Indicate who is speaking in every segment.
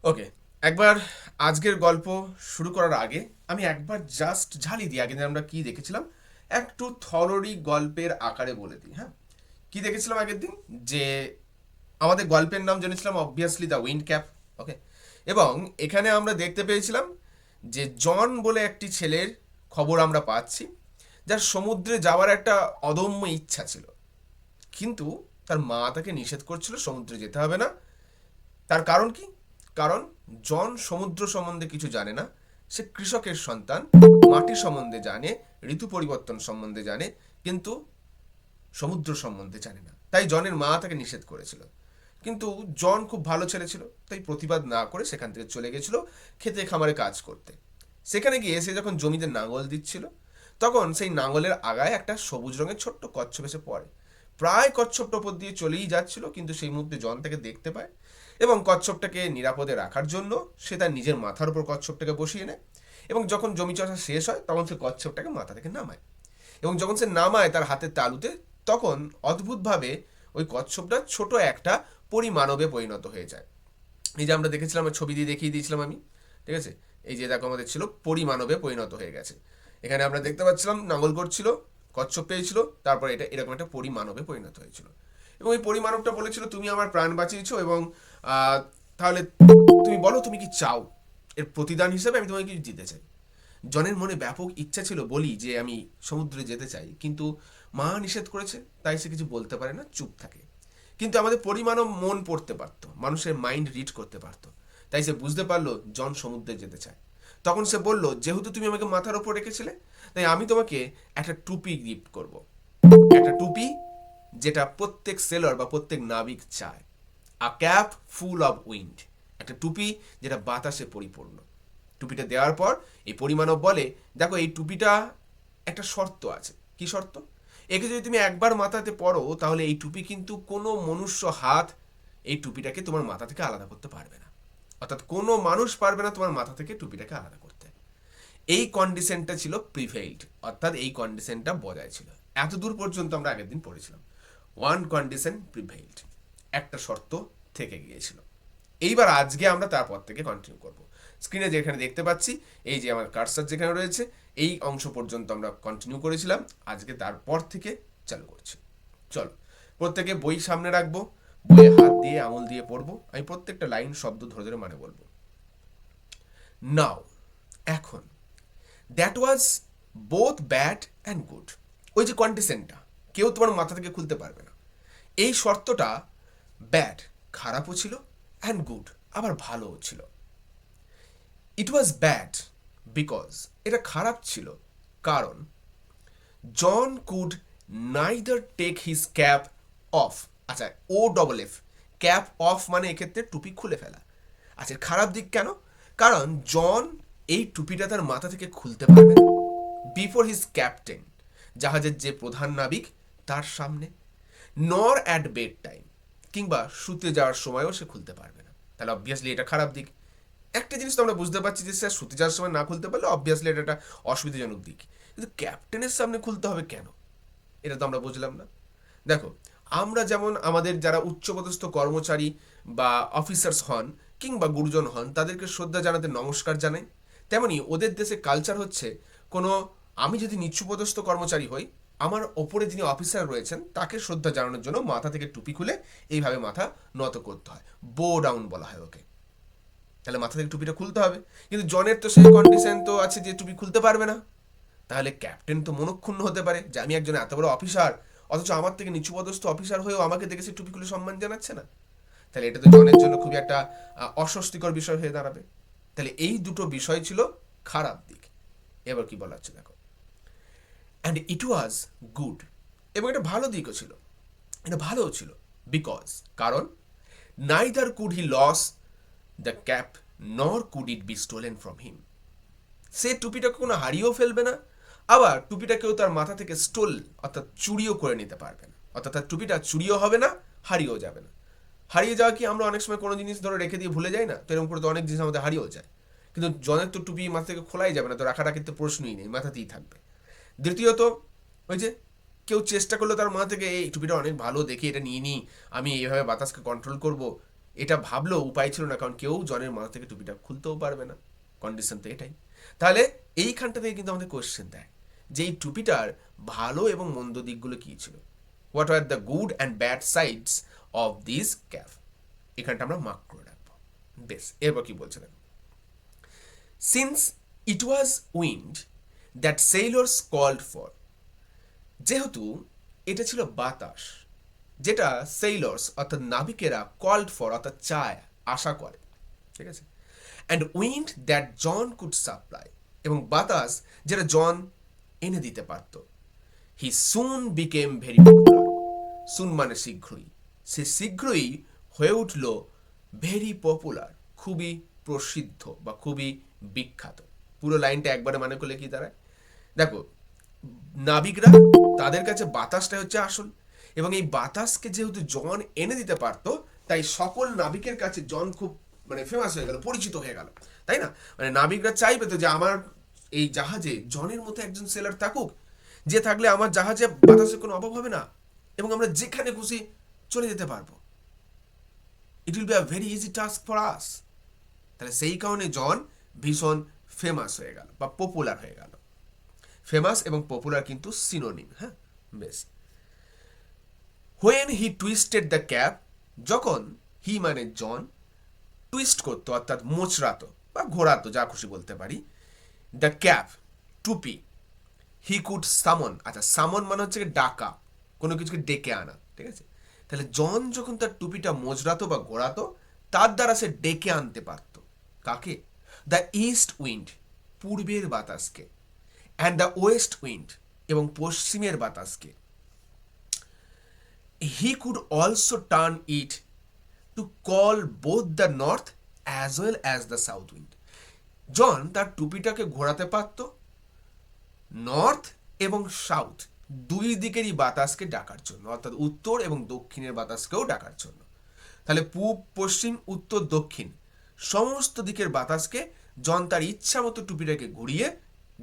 Speaker 1: ওকে, একবার আজকের গল্প শুরু করার আগে আমি একবার জাস্ট ঝালি দিই আগে আমরা কি দেখেছিলাম, একটু থরোরি গল্পের আকারে বলে দিই। হ্যাঁ, কি দেখেছিলাম আগের দিন? যে আমাদের গল্পের নাম জেনেছিলাম অবভিয়াসলি দ্য উইন্ড ক্যাপ। ওকে, এবং এখানে আমরা দেখতে পেয়েছিলাম যে জন বলে একটি ছেলের খবর আমরা পাচ্ছি, যার সমুদ্রে যাওয়ার একটা অদম্য ইচ্ছা ছিল, কিন্তু তার মা তাকে নিষেধ করছিল সমুদ্রে যেতে হবে না। তার কারণ কি? কারণ জন সমুদ্র সম্বন্ধে কিছু জানে না। সে কৃষকের সন্তান, মাটি সম্বন্ধে জানে, ঋতু পরিবর্তন সম্বন্ধে জানে, কিন্তু সমুদ্র সম্বন্ধে জানে না। তাই জনের মা তাকে নিষেধ করেছিল। কিন্তু জন খুব ভালো ছেলে ছিল, তাই প্রতিবাদ না করে সেখান থেকে চলে গেছিল খেতে খামারে কাজ করতে। সেখানে গিয়ে সে যখন জমিতে নাঙল দিচ্ছিল, তখন সেই নাঙলের আগায় একটা সবুজ রঙের ছোট্ট কচ্ছপ এসে পড়ে। প্রায় কচ্ছপটা ওপর দিয়ে চলেই যাচ্ছিল, কিন্তু সেই মুহূর্তে জন তাকে দেখতে পায় এবং কচ্ছপটাকে নিরাপদে রাখার জন্য সে তার নিজের মাথার উপর কচ্ছপটাকে বসিয়ে নেয়। এবং যখন জমি চাষা শেষ হয় তখন সে কচ্ছপটাকে মাথা থেকে নামায়, এবং যখন সে নামায় তার হাতের তালুতে, তখন অদ্ভুতভাবে ওই কচ্ছপটা ছোট একটা পরিমানবে পরিণত হয়ে যায়। এই যে আমরা দেখেছিলাম, ছবি দিয়ে দেখিয়ে দিয়েছিলাম আমি, ঠিক আছে? এই যে দেখো আমাদের ছিল পরিমানবে পরিণত হয়ে গেছে। এখানে আমরা দেখতে পাচ্ছিলাম নাঙ্গল করছিল, কচ্ছপ পেয়েছিল, তারপরে এটা এরকম একটা পরিমানবে পরিণত হয়েছিল। এবং এই পরিমানবটা বলেছিল, তুমি আমার প্রাণ বাঁচিয়েছো, এবং আহ, তাহলে তুমি বলো তুমি কি চাও, এর প্রতিদান হিসেবে আমি তোমাকে কিছু দিতে চাই। জনের মনে ব্যাপক ইচ্ছা ছিল বলি যে আমি সমুদ্রে যেতে চাই, কিন্তু মা নিষেধ করেছে, তাই সে কিছু বলতে পারে না, চুপ থাকে। কিন্তু আমাদের পরিমাণও মন পড়তে পারতো, মানুষের মাইন্ড রিড করতে পারতো। তাই সে বুঝতে পারলো জন সমুদ্রে যেতে চায়। তখন সে বলল, যেহেতু তুমি আমাকে মাথার ওপর রেখেছিলে, তাই আমি তোমাকে একটা টুপি গিফট করব। একটা টুপি যেটা প্রত্যেক সেলর বা প্রত্যেক নাবিক চায়। আ ক্যাপ ফুল অফ উইন্ড। একটা টুপি যেটা বাতাসে পরিপূর্ণ। টুপিটা দেওয়ার পর এই পরিমাণব বলে, দেখো এই টুপিটা একটা শর্ত আছে। কি শর্ত? একে যদি তুমি একবার মাথাতে পরো, তাহলে এই টুপি কিন্তু কোনো মনুষ্য হাত এই টুপিটাকে তোমার মাথা থেকে আলাদা করতে পারবে না। অর্থাৎ কোনো মানুষ পারবে না তোমার মাথা থেকে টুপিটাকে আলাদা করতে। এই কন্ডিশনটা ছিল প্রিভেইলড, অর্থাৎ এই কন্ডিশনটা বজায় ছিল। এত দূর পর্যন্ত আমরা আগের দিন পড়েছিলাম। ওয়ান কন্ডিশন প্রিভেইলড, একটা শর্ত থেকে গিয়েছিল। এইবার আজকে আমরা তারপর থেকে কন্টিনিউ করব। স্ক্রিনে যেখানে দেখতে পাচ্ছি, এই যে আমার কার্সার যেখানে রয়েছে, এই অংশ পর্যন্ত আমরা কন্টিনিউ করেছিলাম। আজকে তারপর থেকে চালু করছি। চলো, প্রত্যেকে বই সামনে রাখবো, বইয়ে হাত দিয়ে আঙুল দিয়ে পড়বো। আমি প্রত্যেকটা লাইন শব্দ ধরে ধরে মানে বলবো। নাও, এখন, that was both bad and good. ওই যে কন্ডিশনটা কেউ তোমার মাথা থেকে খুলতে পারবে না, এই শর্তটা ব্যাড, খারাপও ছিল, অ্যান্ড গুড, আবার ভালোও ছিল। ইট ওয়াজ ব্যাড বিকজ, এটা খারাপ ছিল কারণ John could neither take his cap off. আচ্ছা, O double F, cap off মানে এক্ষেত্রে টুপি খুলে ফেলা। আচ্ছা, খারাপ দিক কেন? কারণ জন এই টুপিটা তার মাথা থেকে খুলতে পারবে না বিফোর হিজ ক্যাপ্টেন, জাহাজের যে প্রধান নাবিক, তার সামনে। নর অ্যাট বেড টাইম, কিংবা শুতে যাওয়ার সময়ও সে খুলতে পারবে না। তাহলে অবভিয়াসলি এটা খারাপ দিক। একটা জিনিস তো আমরা বুঝতে পারছি যে স্যার শুতে যাওয়ার সময় না খুলতে পারলে অবভিয়াসলি এটা একটা অসুবিধাজনক দিক, কিন্তু ক্যাপ্টেনের সামনে খুলতে হবে কেন? এটা তো আমরা বুঝলাম না। দেখো, আমরা যেমন আমাদের যারা উচ্চপদস্থ কর্মচারী বা অফিসার্স হন কিংবা গুরুজন হন, তাদেরকে শ্রদ্ধা জানাতে নমস্কার জানাই, তেমনি ওদের দেশে কালচার হচ্ছে, কোনো, আমি যদি নিচুপদস্থ কর্মচারী হই, আমার ওপরে যিনি অফিসার রয়েছেন তাকে শ্রদ্ধা জানানোর জন্য মাথা থেকে টুপি খুলে এইভাবে মাথা নত করতে হয়, বো ডাউন বলা হয় ওকে। তাহলে মাথা থেকে টুপিটা খুলতে হবে। কিন্তু জনের তো সেই কন্ডিশন তো আছে যে টুপি খুলতে পারবে না। তাহলে ক্যাপ্টেন তো মনক্ষুণ্ণ হতে পারে যে আমি একজন এত বড় অফিসার, অথচ আমার থেকে নিচু পদস্থ অফিসার হয়েও আমাকে দেখে সে টুপি খুলে সম্মান জানাচ্ছে না। তাহলে এটা তো জনের জন্য খুবই একটা অস্বস্তিকর বিষয় হয়ে দাঁড়াবে। তাহলে এই দুটো বিষয় ছিল খারাপ দিক। এবার কি বলা হচ্ছে দেখো, অ্যান্ড ইট ওয়াজ গুড, এবং এটা ভালো দিকও ছিল। এটা ভালোও ছিল বিকজ, কারণ neither could he lose the cap nor could it be stolen from him. সে টুপিটাকে কোনো হারিয়েও ফেলবে না, আবার টুপিটাকেও তার মাথা থেকে স্টোল অর্থাৎ চুরিও করে নিতে পারবে না। অর্থাৎ তার টুপিটা চুরিও হবে না, হারিয়েও যাবে না। হারিয়ে যাওয়া কি, আমরা অনেক সময় কোনো জিনিস ধরে রেখে দিয়ে ভুলে যাই না? তো এরকম করে তো অনেক জিনিস আমাদের হারিয়েও যায়। কিন্তু জনের তো টুপি মাথা থেকে খোলাই যাবে না, তো রাখাটা কিন্তু প্রশ্নই নেই, মাথাতেই থাকবে। দ্বিতীয়ত, ওই যে কেউ চেষ্টা করলো তার মাথা থেকে এই টুপিটা অনেক ভালো দেখে এটা নিয়ে নিই, আমি এইভাবে বাতাসকে কন্ট্রোল করব, এটা ভাবলেও উপায় ছিল না, কারণ কেউ জনের মাথা থেকে টুপিটা খুলতেও পারবে না, কন্ডিশন তো এটাই। তাহলে এইখানটা থেকে কিন্তু আমাদের কোয়েশ্চেন দেয় যে এই টুপিটার ভালো এবং মন্দ দিকগুলো কী ছিল, what are the good and bad sides of this cap. এখানটা আমরা মার্ক করে রাখবো। বেশ, এরপর কি বলছে দেখো, since it was wind that sailors called for, যেহেতু এটা ছিল বাতাস যেটা সেইলর্স অর্থাৎ নাবিকেরা কল্ড ফর অর্থাৎ চায়, আশা করে, ঠিক আছে, and wind that John could supply, এবং বাতাস যেটা জন এনে দিতে পারত। He soon became very popular, soon মানে শীঘ্রই, সে শীঘ্রই হয়ে উঠল ভেরি পপুলার, খুবই প্রসিদ্ধ বা খুবই বিখ্যাত। পুরো লাইনটা একবারে মানে করলে কি দাঁড়ায় দেখো, নাবিকরা তাদের কাছে বাতাসটা হচ্ছে আসল, এবং এই বাতাসকে যেহেতু জন এনে দিতে পারতো, তাই সকল নাবিকের কাছে জন খুব মানে ফেমাস হয়ে গেল, পরিচিত হয়ে গেল, তাই না? মানে নাবিকরা চাইবে তো যে আমার এই জাহাজে জনের মতো একজন সেলার থাকুক, যে থাকলে আমার জাহাজে বাতাসের কোনো অভাব হবে না এবং আমরা যেখানে খুশি চলে যেতে পারবো। It will be a very easy task for us. তাহলে সেই কারণে জন ভীষণ ফেমাস হয়ে গেল বা পপুলার হয়ে গেল। ফেমাস এবং পপুলার কিন্তু সিনোনিম, হ্যাঁ, বেশ। When he twisted the cap, যখন হি মানে জন টুইস্ট করতো অর্থাৎ মোচড়াতো বা ঘোরাতো, যা খুশি বলতে পারি, দ্য ক্যাপ টুপি, হি কুড সামন, আচ্ছা সামন মানে হচ্ছে ডাকা, কোনো কিছুকে ডেকে আনা, ঠিক আছে। তাহলে জন যখন তার টুপিটা মোচড়াতো বা ঘোরাতো, তার দ্বারা সে ডেকে আনতে পারত কাকে? দ্য ইস্ট উইন্ড, পূর্বের বাতাসকে, অ্যান্ড দ্য ওয়েস্ট উইন্ড, এবং পশ্চিমের বাতাসকে। He could also turn it to call both the north as well as the south wind. John তার টুপিটাকে ঘোরাতে পারত নর্থ এবং সাউথ দুই দিকেরই বাতাসকে ডাকার জন্য, অর্থাৎ উত্তর এবং দক্ষিণের বাতাসকেও ডাকার জন্য। তাহলে পূব পশ্চিম উত্তর দক্ষিণ সমস্ত দিকের বাতাসকে জন তার ইচ্ছা মতো টুপিটাকে ঘুরিয়ে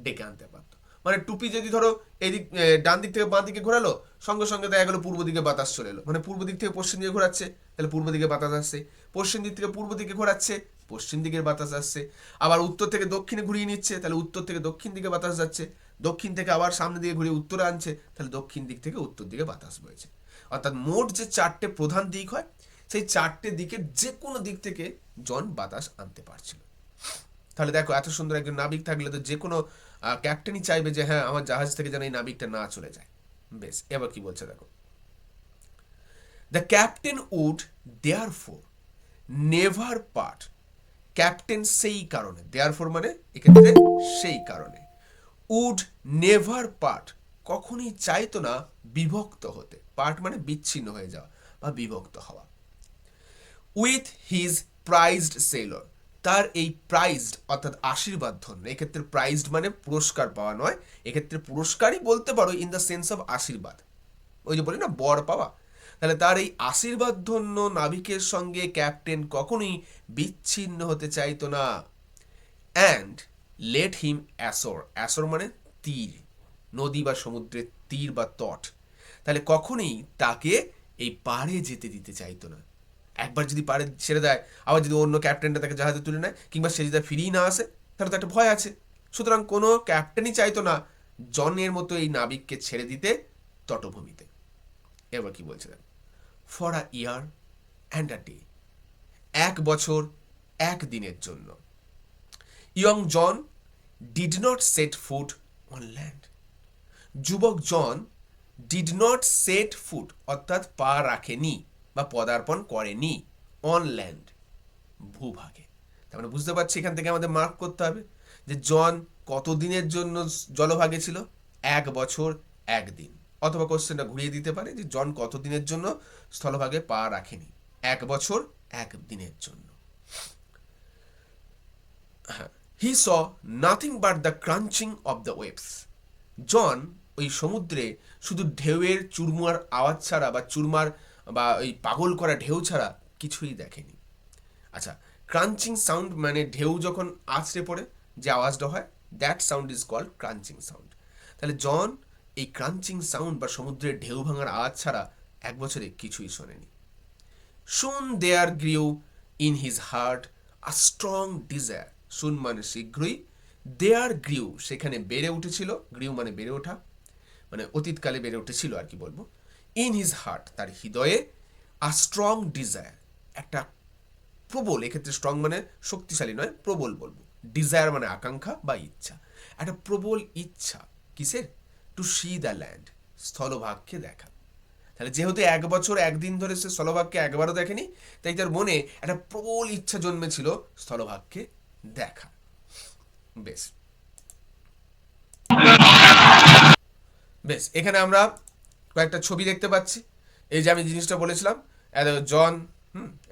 Speaker 1: ডেকে আনতে পারত। মানে টুপি যদি ধরো এদিক ডান দিক থেকে বাঁ দিকে ঘোরালো, সঙ্গে সঙ্গে দেখা গেলো পূর্ব দিকে বাতাস চলে এলো, মানে পূর্ব দিক থেকে পশ্চিম দিকে ঘোরাচ্ছে, তাহলে পূর্ব দিকে বাতাস আসছে, পশ্চিম দিক থেকে পূর্ব দিকে ঘোরাচ্ছে, পশ্চিম দিকের বাতাস আসছে, আবার উত্তর থেকে দক্ষিণে ঘুরিয়ে নিচ্ছে, তাহলে উত্তর থেকে দক্ষিণ দিকে বাতাস যাচ্ছে, দক্ষিণ থেকে আবার সামনের দিকে ঘুরিয়ে উত্তরে আনছে, তাহলে দক্ষিণ দিক থেকে উত্তর দিকে বাতাস বইছে। অর্থাৎ মোট যে চারটে প্রধান দিক হয়, সেই চারটে দিকের যে কোনো দিক থেকে জন বাতাস আনতে পারছিল। তাহলে দেখো, এত সুন্দর একজন নাবিক থাকলে তো যে কোনো ক্যাপ্টেনই চাইবে যে হ্যাঁ আমার জাহাজ থেকে যেন এই নাবিকটা না চলে যায়। বেশ, এবার কি বলছে দেখো, the captain would therefore never part, captain সেই কারণে, দেয়ারফোর মানে এক্ষেত্রে সেই কারণে, উড নেভার পার্ট কখনই চাইতো না বিভক্ত হতে, পার্ট মানে বিচ্ছিন্ন হয়ে যাওয়া বা বিভক্ত হওয়া, উইথ হিজ প্রাইজড সেলর, তার এই প্রাইজড অর্থাৎ আশীর্বাদ ধন্য, এক্ষেত্রে প্রাইজড মানে পুরস্কার পাওয়া নয়, এক্ষেত্রে পুরস্কারই বলতে পারো ইন দ্য সেন্স অফ আশীর্বাদ, ওই যে বলি না বর পাওয়া। তাহলে তার এই আশীর্বাদ ধন্য নাবিকের সঙ্গে ক্যাপ্টেন কখনোই বিচ্ছিন্ন হতে চাইতো না। অ্যান্ড লেট হিম অ্যাসর, অ্যাসর মানে তীর, নদী বা সমুদ্রের তীর বা তট, তাহলে কখনোই তাকে এই পাড়ে যেতে দিতে চাইতো না। একবার যদি পাড়ে ছেড়ে দেয়, আবার যদি অন্য ক্যাপ্টেনটা তাকে জাহাজে তুলে নেয়, কিংবা সে যদি ফিরিয়ে না আসে, তাহলে তো একটা ভয় আছে। সুতরাং কোনো ক্যাপ্টেনই চাইতো না জনের মতো এই নাবিককে ছেড়ে দিতে তটভূমিতে। এবার কি বলছে, for a year and a day, এক বছর এক দিনের জন্য, young John did not set foot on land, যুবক John did not set foot অর্থাৎ পা রাখেনি বা পদার্পণ করেনি, অন ল্যান্ড ভূভাগে। তার মানে বুঝতে পারছি এখান থেকে আমাদের মার্ক করতে হবে যে জন কতদিনের জন্য জলভাগে ছিল, এক বছর একদিন, অথবা কোশ্চেনটা ঘুরিয়ে দিতে পারে যে জন কতদিনের জন্য স্থলভাগে পা রাখেনি, এক বছর একদিনের জন্য। He saw nothing but the crunching of the waves, John ওই সমুদ্রে শুধু ঢেউয়ের চুরমার আওয়াজ ছাড়া বা চুরমার বা ওই পাগল করা ঢেউ ছাড়া কিছুই দেখেনি। আচ্ছা, ক্রাঞ্চিং সাউন্ড মানে ঢেউ যখন আছড়ে পড়ে যে আওয়াজটা হয়, that sound is called crunching sound. তাহলে জন এই ক্রাঞ্চিং সাউন্ড বা সমুদ্রের ঢেউ ভাঙার আওয়াজ ছাড়া এক বছরে কিছুই শোনেনি। Soon there grew in his heart a strong desire, soon মানে শীঘ্রই, দেয়ার গ্রিউ সেখানে বেড়ে উঠেছিল, গ্রিউ মানে বেড়ে ওঠা, মানে অতীতকালে বেড়ে উঠেছিল আর কি বলবো, ইন হিজ হার্ট তার হৃদয়ে, আ স্ট্রং ডিজায়ার একটা প্রবল, এক্ষেত্রে স্ট্রং মানে শক্তিশালী নয়, প্রবল বলবো, ডিজায়ার মানে আকাঙ্ক্ষা বা ইচ্ছা, একটা প্রবল ইচ্ছা কিসের, টু সি দ্য ল্যান্ড স্থলভাগকে দেখা। তাহলে যেহেতু 1 বছর 1 দিন ধরে সে স্থলভাগকে একবারও দেখেনি, তাই তার মনে একটা প্রবল ইচ্ছা জন্মেছিল স্থলভাগকে দেখা। বেশ বেশ এখানে আমরা কয়েকটা ছবি দেখতে পাচ্ছি। এই যে আমি জিনিসটা বলেছিলাম, জন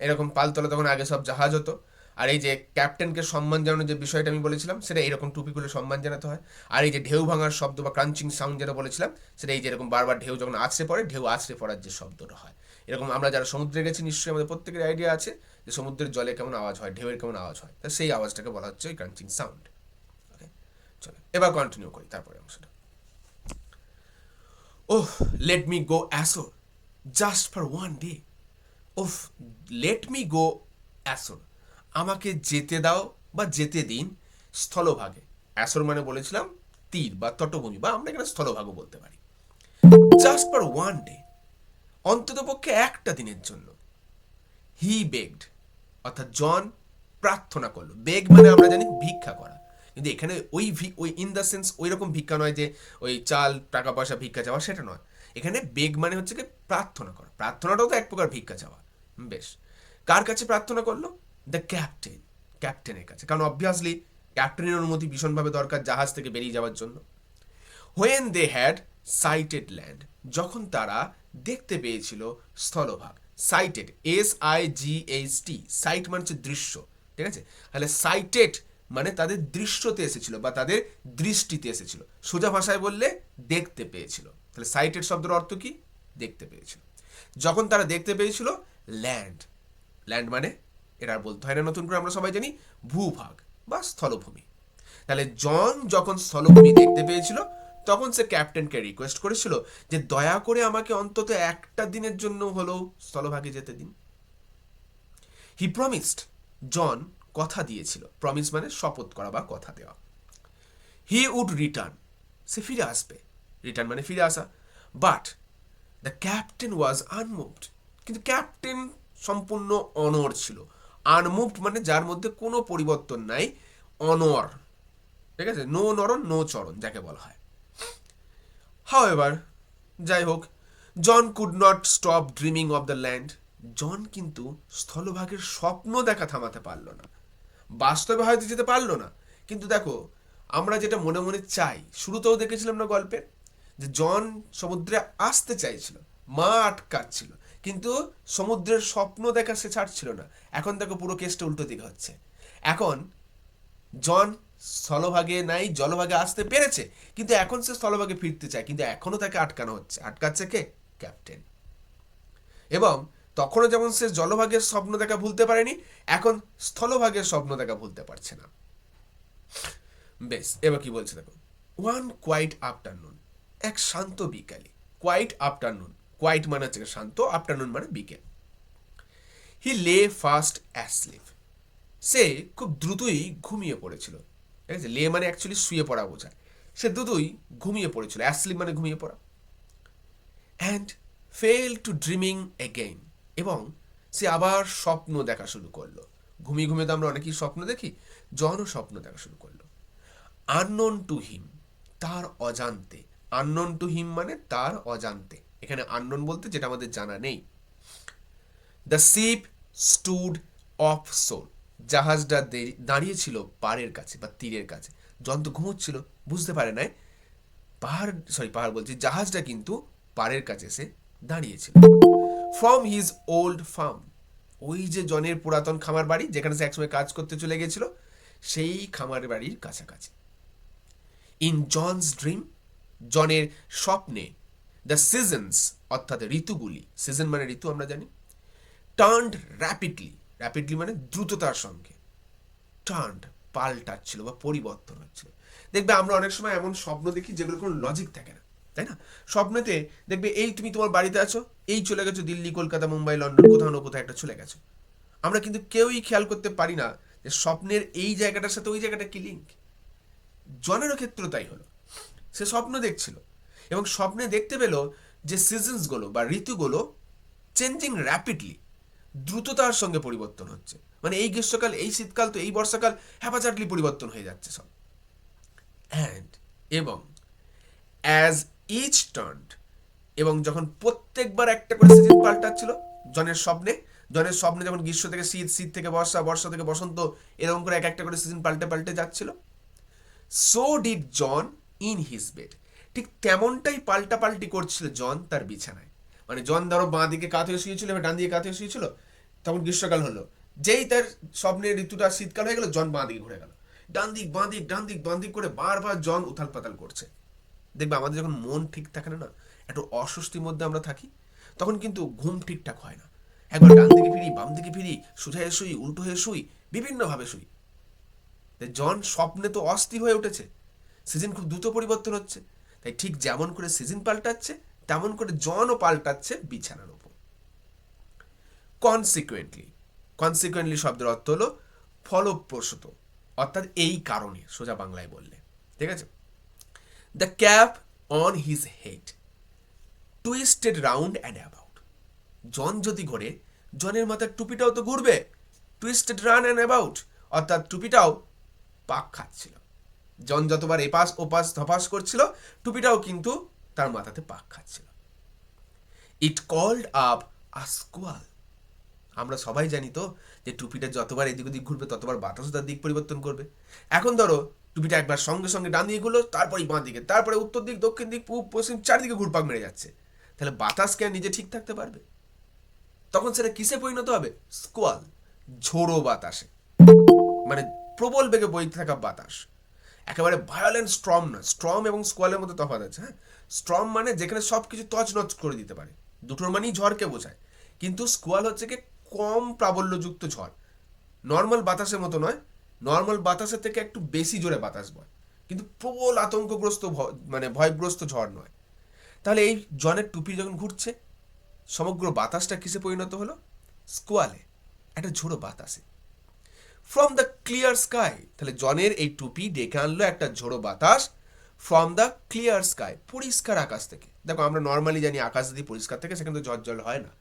Speaker 1: এরকম পালতোলা, তখন আগে সব জাহাজ হতো, আর এই যে ক্যাপ্টেনকে সম্মান জানানোর যে বিষয়টা আমি বলেছিলাম, সেটা এরকম টুপি খুলে সম্মান জানাতে হয়। আর এই যে ঢেউ ভাঙার শব্দ বা ক্রাঞ্চিং সাউন্ড যেটা বলেছিলাম, সেটা এই যে এরকম বারবার ঢেউ যখন আছড়ে পড়ে, ঢেউ আছড়ে পড়ার যে শব্দটা হয়, এরকম আমরা যারা সমুদ্রে গেছি নিশ্চয়ই আমাদের প্রত্যেকের আইডিয়া আছে যে সমুদ্রের জলে কেমন আওয়াজ হয়, ঢেউয়ের কেমন আওয়াজ হয়, তা সেই আওয়াজটাকে বলা হচ্ছে ওই ক্রাঞ্চিং সাউন্ড। ওকে, চলো এবার কন্টিনিউ করি তারপরে অংশটা। Oh, let me go ashore just for one day. Oh, let me go ashore, আমাকে যেতে দাও বা যেতে দিন স্থলভাগে। অ্যাসোর মানে বলেছিলাম তীর বা তটভূমি, বা আমরা এখানে স্থলভাগও বলতে পারি। জাস্ট ফর ওয়ান ডে, অন্তত পক্ষে একটা দিনের জন্য। হি বেগড, অর্থাৎ জন প্রার্থনা করলো। বেগ মানে আমরা জানি ভিক্ষা করা, কিন্তু এখানে ওই ইন দ্য সেন্স ওই রকম ভিক্ষা নয় যে ওই চাল টাকা পয়সা ভিক্ষা চাওয়া, সেটা নয়। এখানে বেগ মানে হচ্ছে কি প্রার্থনা করা, প্রার্থনাটাও তো এক প্রকার ভিক্ষা চাওয়া। বেশ, কার কাছে প্রার্থনা করলো? দ্য ক্যাপ্টেন, ক্যাপ্টেনের কাছে, কারণ অবভিয়াসলি ক্যাপ্টেনের অনুমতি ভীষণভাবে দরকার জাহাজ থেকে বেরিয়ে যাওয়ার জন্য। When they had sighted land, যখন তারা দেখতে পেয়েছিল স্থলভাগ। সাইটেড, SIGHT, সাইট মানে হচ্ছে দৃশ্য, ঠিক আছে? তাহলে সাইটেড মানে তাদের দৃশ্যতে এসেছিল বা তাদের দৃষ্টিতে এসেছিল, সোজা ভাষায় বললে দেখতে পেয়েছিল। তাহলে সাইটেড শব্দের অর্থ কি? দেখতে পেয়েছিল। যখন তারা দেখতে পেয়েছিল ল্যান্ড, ল্যান্ড মানে এটা আর বলতে হয় না নতুন করে, আমরা সবাই জানি ভূভাগ বা স্থলভূমি। তাহলে জন যখন স্থলভূমি দেখতে পেয়েছিল, তখন সে ক্যাপ্টেনকে রিকোয়েস্ট করেছিল যে দয়া করে আমাকে অন্তত একটা দিনের জন্য হলেও স্থলভাগে যেতে দিন। হি প্রমিসড, জন কথা দিয়েছিল, প্রমিস মানে শপথ করা বা কথা দেওয়া। হি উড রিটার্ন, সে ফিরে আসবে, রিটার্ন মানে ফিরে আসা। But the captain was unmoved, কিন্তু ক্যাপ্টেন সম্পূর্ণ অনড় ছিল। আনমুভড মানে যার মধ্যে কোনো পরিবর্তন নাই, অনড়, ঠিক আছে? নো নরণ নো চরণ যাকে বলা হয়। হাউএভার, যাই হোক, John could not stop dreaming of the land, John কিন্তু স্থলভাগের স্বপ্ন দেখা থামাতে পারল না। বাস্তবে হয়তো যেতে পারলো না, কিন্তু দেখো আমরা যেটা মনে মনে চাই, শুরুতেও দেখেছিলাম না গল্পে, যে জন সমুদ্রে আসতে চাইছিল, মা আটকাচ্ছিল, কিন্তু সমুদ্রের স্বপ্ন দেখা সে ছাড়ছিল না। এখন দেখো পুরো কেসটা উল্টো দিকে হচ্ছে। এখন জন স্থলভাগে নাই, জলভাগে আসতে পেরেছে, কিন্তু এখন সে স্থলভাগে ফিরতে চায়, কিন্তু এখনো তাকে আটকানো হচ্ছে। আটকাচ্ছে কে? ক্যাপ্টেন। এবং তখনও যেমন সে জলভাগের স্বপ্ন দেখা ভুলতে পারেনি, এখন স্থলভাগের স্বপ্ন দেখা ভুলতে পারছে না। বেশ, এবার কি বলছে দেখো। ওয়ান কোয়াইট আফটারনুন, এক শান্ত বিকালে। কোয়াইট আফটারনুন, কোয়াইট মানে হচ্ছে শান্ত, আফটারনুন মানে বিকেল। হি লে ফাস্ট অ্যাসলিপ, সে খুব দ্রুতই ঘুমিয়ে পড়েছিল, ঠিক আছে? লে মানে অ্যাকচুয়ালি শুয়ে পড়া বোঝায়। সে দ্রুতই ঘুমিয়ে পড়েছিল, অ্যাসলিপ মানে ঘুমিয়ে পড়া। And fail to dreaming again, এবং সে আবার স্বপ্ন দেখা শুরু করলো। ঘুমিয়ে ঘুমিয়ে তো আমরা অনেকেই স্বপ্ন দেখি, জনও স্বপ্ন দেখা শুরু করলো। আননোন টু হিম, তার অজান্তে। আননোন টু হিম মানে তার অজান্তে, এখানে আননোন বলতে যেটা আমাদের জানা নেই। দ্য শিপ স্টুড অফ শোর, জাহাজটা দাঁড়িয়েছিল পাড়ের কাছে বা তীরের কাছে। জন তো ঘুমোচ্ছিল, বুঝতে পারে নাই পাহাড় বলছি, জাহাজটা কিন্তু পাড়ের কাছে এসে দাঁড়িয়েছিল। ফ্রম হিজ ওল্ড ফার্ম, ওই যে জনের পুরাতন খামার বাড়ি যেখানে সে একসময় কাজ করতে চলে গেছিল, সেই খামার বাড়ির কাছাকাছি। ইন জনস ড্রিম, জনের স্বপ্নে, দ্য সিজনস অর্থাৎ ঋতুগুলি, সিজন মানে ঋতু আমরা জানি, টার্নড র্যাপিডলি, র্যাপিডলি মানে দ্রুততার সঙ্গে, টার্নড পাল্টাচ্ছিল বা পরিবর্তন হচ্ছিল। দেখবে আমরা অনেক সময় এমন স্বপ্ন দেখি যেগুলো কোনো লজিক থাকে না, তাই না? স্বপ্নেতে দেখবে এই তুমি তোমার বাড়িতে আছো, এই চলে গেছো দিল্লি কলকাতা মুম্বাই লন্ডন, কোথাও না কোথাও একটা চলে গেছো। আমরা কিন্তু কেউই খেয়াল করতে পারি না যে স্বপ্নের এই জায়গাটার সাথে ওই জায়গাটা কি লিঙ্ক। জনেরও ক্ষেত্রে তাই হলো, সে স্বপ্ন দেখছিল এবং স্বপ্নে দেখতে পেল যে সিজনসগুলো বা ঋতুগুলো চেঞ্জিং র্যাপিডলি, দ্রুততার সঙ্গে পরিবর্তন হচ্ছে। মানে এই গ্রীষ্মকাল, এই শীতকাল, তো এই বর্ষাকাল হ্যাপাচাটলি পরিবর্তন হয়ে যাচ্ছে সব। অ্যান্ড এবং অ্যাজ ইচ টার্নড, এবং যখন প্রত্যেকবার একটা করে সিজন পাল্টাচ্ছিল জনের স্বপ্নে, জনের স্বপ্নে যখন গ্রীষ্ম থেকে শীত, শীত থেকে বর্ষা, বর্ষা থেকে বসন্ত, এরকম করে এক একটা করে সিজন পাল্টে পাল্টে যাচ্ছিল, so did John in his bed, ঠিক তেমনটাই পাল্টাপাল্টি করছিল জন তার বিছানায়। মানে জন ধরো বাঁ দিকে কাত হয়ে শুয়েছিল, এবার ডান দিকে কাত হয়ে শুয়েছিল, তখন গ্রীষ্মকাল হলো, যেই তার স্বপ্নের ঋতুটা শীতকাল হয়ে গেল, জন বাঁ দিকে ঘুরে গেল, ডান দিক বাঁ দিক ডান দিক বাঁ দিক করে বারবার জন উথাল পাতাল করছে। দেখবে আমাদের যখন মন ঠিক থাকে না, একটু অস্বস্তির মধ্যে আমরা থাকি, তখন কিন্তু ঘুম ঠিকঠাক হয় না। একবার ডান দিকে ফিরি, বাম দিকে ফিরি, সোজা হয়ে শুই, উল্টো হয়ে শুই, বিভিন্নভাবে শুই। জন স্বপ্নে তো অস্থির হয়ে উঠেছে, সিজন খুব দ্রুত পরিবর্তন হচ্ছে, তাই ঠিক যেমন করে সিজন পাল্টাচ্ছে তেমন করে জনও পাল্টাচ্ছে বিছানার উপর। কনসিকুয়েন্টলি, কনসিকুয়েন্টলি শব্দের অর্থ হলো ফলপ্রসূত, অর্থাৎ এই কারণে, সোজা বাংলায় বললে, ঠিক আছে। The cap on his head twisted round and about, John যদি ঘোরে, জনের মাথার টুপিটাও তো ঘুরবে, টুইস্টেড রান অ্যান্ড অ্যাবাউট, অর্থাৎ টুপিটাও পাক খাচ্ছিল। জন যতবার এপাশ ওপাশ ধপাস করছিল, টুপিটাও কিন্তু তার মাথাতে পাক খাচ্ছিল। ইট কল্ড আপ আ স্কোয়াল, আমরা সবাই জানি তো যে টুপিটা যতবার এদিক ওদিক ঘুরবে ততবার বাতাসও তার দিক পরিবর্তন করবে। এখন ধরো টুপিটা একবার সঙ্গে সঙ্গে ডান দিকে ঘুরলো, তারপরেই বাঁ দিকে, তারপরে উত্তর দিক, দক্ষিণ দিক, পূব পশ্চিম, চারদিকে ঘুরপাক মেরে যাচ্ছে, তাহলে বাতাস কে নিজে ঠিক থাকতে পারবে? তখন সেটা কিসে পরিণত হবে? স্কোয়াল, ঝোড়ো বাতাসে, মানে প্রবল বেগে বইতে থাকা বাতাস। একেবারে ভায়োলেন্ট স্ট্রম না, স্ট্রম এবং স্কোয়ালের মধ্যে তফাৎ আছে। হ্যাঁ, স্ট্রম মানে যেখানে সব কিছু তছনছ করে দিতে পারে, দুটোর মানেই ঝড়কে বোঝায়, কিন্তু স্কোয়াল হচ্ছে কি কম প্রাবল্যযুক্ত ঝড়, নর্মাল বাতাসের মতো নয়, নর্মাল বাতাসের থেকে একটু বেশি জোরে বাতাস বয়, কিন্তু প্রবল আতঙ্কগ্রস্ত মানে ভয়গ্রস্ত ঝড় নয়। তাহলে এই জনের টুপি যখন ঘুরছে, সমগ্র বাতাসটা কিসে পরিণত হলো? স্কোয়ালে, একটা ঝোড়ো বাতাসে। ফ্রম দ্য ক্লিয়ার স্কাই, তাহলে জনের এই টুপি ডেকে আনলো একটা ঝোড়ো বাতাস ফ্রম দ্য ক্লিয়ার স্কাই, পরিষ্কার আকাশ থেকে। দেখো আমরা নর্মালি জানি আকাশ যদি পরিষ্কার থাকে সেখানে তো ঝড় জল হয় না,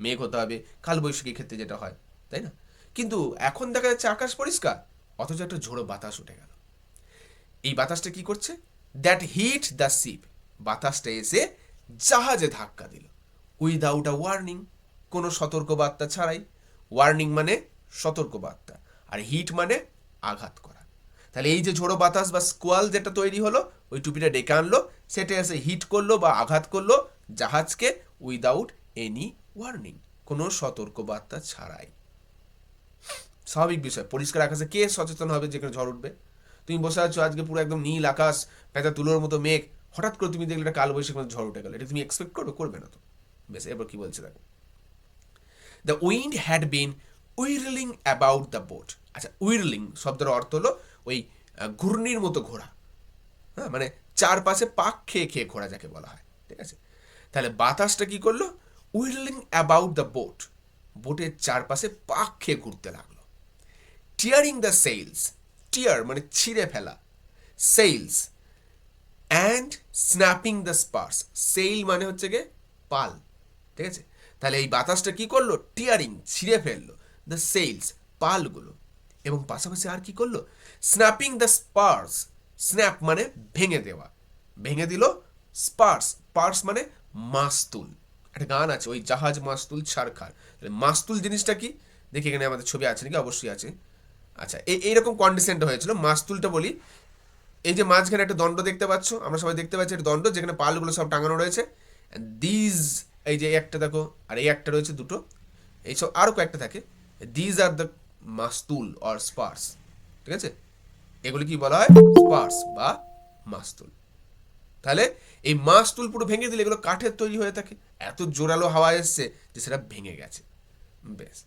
Speaker 1: মেঘ হতে হবে, কালবৈশাখী ক্ষেত্রে যেটা হয়, তাই না? কিন্তু এখন দেখা যাচ্ছে আকাশ পরিষ্কার, অথচ একটা ঝোড়ো বাতাস উঠে গেল। এই বাতাসটা কি করছে? দ্যাট হিট দ্য শিপ, বাতাসটা এসে জাহাজে ধাক্কা দিল, উইদাউট আ ওয়ার্নিং, কোনো সতর্কবার্তা ছাড়াই। ওয়ার্নিং মানে সতর্কবার্তা, আর হিট মানে আঘাত করা। তাহলে এই যে ঝোড়ো বাতাস বা স্কোয়াল যেটা তৈরি হলো, ওই টুপিটা ডেকে আনলো, সেটা এসে হিট করলো বা আঘাত করলো জাহাজকে, উইদাউট এনি ওয়ার্নিং, কোনো সতর্কবার্তা ছাড়াই। স্বাভাবিক বিষয়, পরিষ্কার আকাশে কে সচেতন হবে যেখানে ঝড় উঠবে? তুমি বসে আছো আজকে পুরো একদম নীল আকাশ, পেঁচা তুলোর মতো মেঘ, হঠাৎ করে তুমি দেখলে একটা কালবৈশাখী মতো ঝড় উঠে গেল, এটা তুমি এক্সপেক্ট করবে? করবে না তো। বেশ, এরপর কি বলছে দেখো। The wind had been whirling about the boat. আচ্ছা, উইরলিং শব্দের অর্থ হলো ওই ঘূর্ণির মতো ঘোরা, হ্যাঁ, মানে চারপাশে পাক খেয়ে খেয়ে ঘোরা যাকে বলা হয়, ঠিক আছে। তাহলে বাতাসটা কি করলো? উইরলিং অ্যাবাউট দ্য বোট, বোটের চারপাশে পাক খেয়ে ঘুরতে লাগলো। টিয়ারিং দ্য সেইলস, টিয়ার মানে ছিঁড়ে ফেলা, sails, and snapping the spars, sail মানে হচ্ছে গিয়ে পাল, ঠিক আছে। তাহলে এই বাতাসটা কি করলো? টিয়ারিং, ছিঁড়ে ফেললো, দ্য সেইলস, পালগুলো, এবং পাশাপাশি আর কি করলো? স্ন্যাপিং দ্য স্পার্স, স্ন্যাপ মানে ভেঙে দেওয়া, ভেঙে দিল। স্পার্স, পার্স মানে মাস্তুল, একটা গান আছে, ওই জাহাজ মাস্তুল ছাড়খার, মাস্তুল জিনিসটা কি দেখি, এখানে আমাদের ছবি আছে নাকি? অবশ্যই আছে। আচ্ছা, এইরকম কন্ডিশনটা হয়েছিল। মাস্তুলটা বলি, এই যে মাঝখানে একটা দণ্ড দেখতে পাচ্ছ, আমরা সবাই দেখতে পাচ্ছি একটা দণ্ড, যেখানে পালগুলো সব টাঙানো রয়েছে। দিজ, এই যে একটা দেখো, আর এই একটা রয়েছে, দুটো, এইসব আরও কয়েকটা থাকে। দিজ আর দ্য মাস্তুল অর স্পার্স, ঠিক আছে। এগুলি কি বলা হয়? স্পার্স বা মাস্তুল। তাহলে এই মাস্তুল পুরো ভেঙে দিলে, এগুলো কাঠের তৈরি হয়ে থাকে, এত জোরালো হাওয়া এসছে যে সেটা ভেঙে গেছে। বেশ,